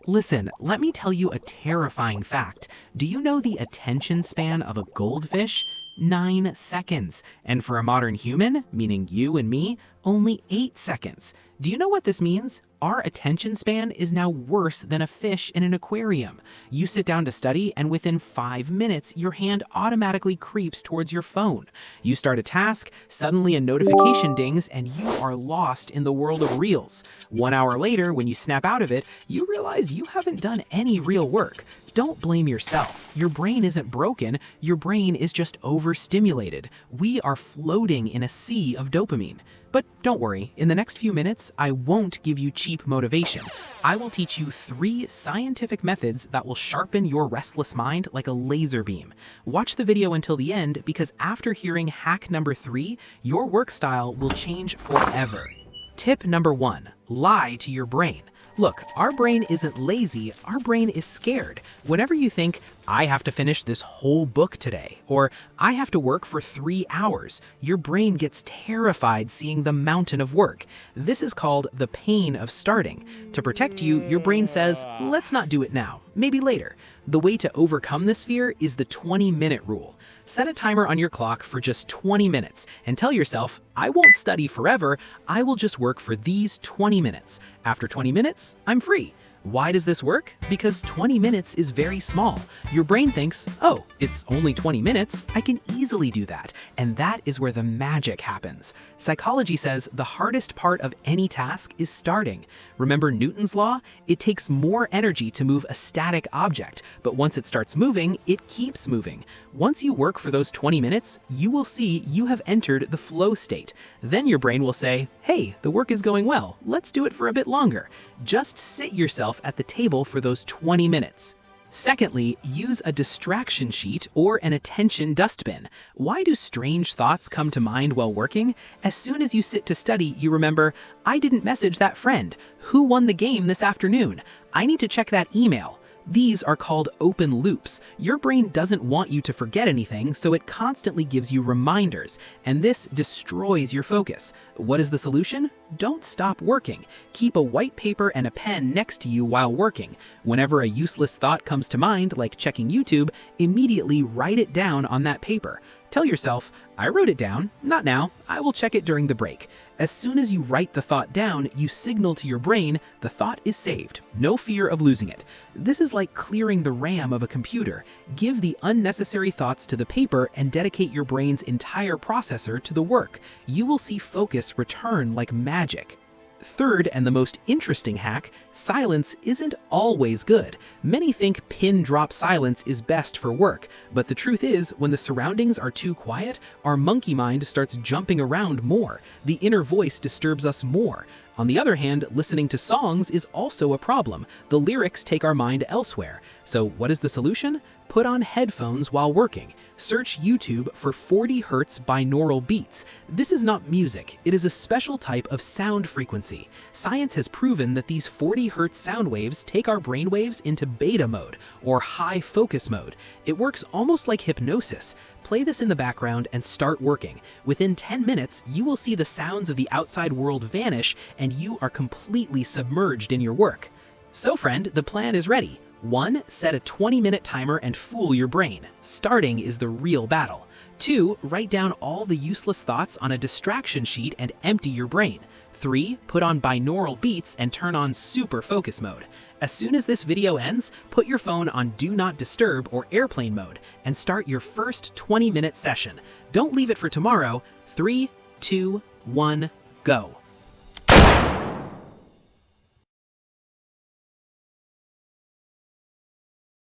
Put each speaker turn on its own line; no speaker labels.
Listen, let me tell you a terrifying fact. Do you know the attention span of a goldfish? 9 seconds. And for a modern human, meaning you and me, only 8 seconds. Do you know what this means? Our attention span is now worse than a fish in an aquarium. You sit down to study, and within 5 minutes, your hand automatically creeps towards your phone. You start a task, suddenly a notification dings, and you are lost in the world of reels. 1 hour later, when you snap out of it, you realize you haven't done any real work. Don't blame yourself. Your brain isn't broken, your brain is just overstimulated. We are floating in a sea of dopamine. But don't worry, in the next few minutes, I won't give you cheap motivation. I will teach you 3 scientific methods that will sharpen your restless mind like a laser beam. Watch the video until the end, because after hearing hack number 3, your work style will change forever. Tip number 1, lie to your brain. Look, our brain isn't lazy, our brain is scared. Whenever you think, I have to finish this whole book today, or I have to work for 3 hours, your brain gets terrified seeing the mountain of work. This is called the pain of starting. To protect you, your brain says, let's not do it now, maybe later. The way to overcome this fear is the 20-minute rule. Set a timer on your clock for just 20 minutes and tell yourself, I won't study forever, I will just work for these 20 minutes. After 20 minutes, I'm free. Why does this work? Because 20 minutes is very small. Your brain thinks, oh, it's only 20 minutes, I can easily do that. And that is where the magic happens. Psychology says the hardest part of any task is starting. Remember Newton's law? It takes more energy to move a static object, but once it starts moving, it keeps moving. Once you work for those 20 minutes, you will see you have entered the flow state. Then your brain will say, hey, the work is going well, let's do it for a bit longer. Just sit yourself at the table for those 20 minutes. Secondly, use a distraction sheet or an attention dustbin. Why do strange thoughts come to mind while working? As soon as you sit to study, you remember, I didn't message that friend. Who won the game this afternoon? I need to check that email. These are called open loops. Your brain doesn't want you to forget anything, so it constantly gives you reminders, and this destroys your focus. What is the solution? Don't stop working. Keep a white paper and a pen next to you while working. Whenever a useless thought comes to mind, like checking YouTube, immediately write it down on that paper. Tell yourself, I wrote it down, not now, I will check it during the break. As soon as you write the thought down, you signal to your brain the thought is saved, no fear of losing it. This is like clearing the RAM of a computer. Give the unnecessary thoughts to the paper and dedicate your brain's entire processor to the work. You will see focus return like magic. Third, and the most interesting hack, silence isn't always good. Many think pin drop silence is best for work, but the truth is, when the surroundings are too quiet, our monkey mind starts jumping around more. The inner voice disturbs us more. On the other hand, listening to songs is also a problem. The lyrics take our mind elsewhere. So what is the solution? Put on headphones while working. Search YouTube for 40 Hz binaural beats. This is not music, it is a special type of sound frequency. Science has proven that these 40 Hz sound waves take our brainwaves into beta mode, or high focus mode. It works almost like hypnosis. Play this in the background and start working. Within 10 minutes, you will see the sounds of the outside world vanish and you are completely submerged in your work. So friend, the plan is ready. 1. Set a 20-minute timer and fool your brain. Starting is the real battle. 2. Write down all the useless thoughts on a distraction sheet and empty your brain. 3. Put on binaural beats and turn on super focus mode. As soon as this video ends, put your phone on Do Not Disturb or airplane mode and start your first 20-minute session. Don't leave it for tomorrow. 3, 2, 1, go.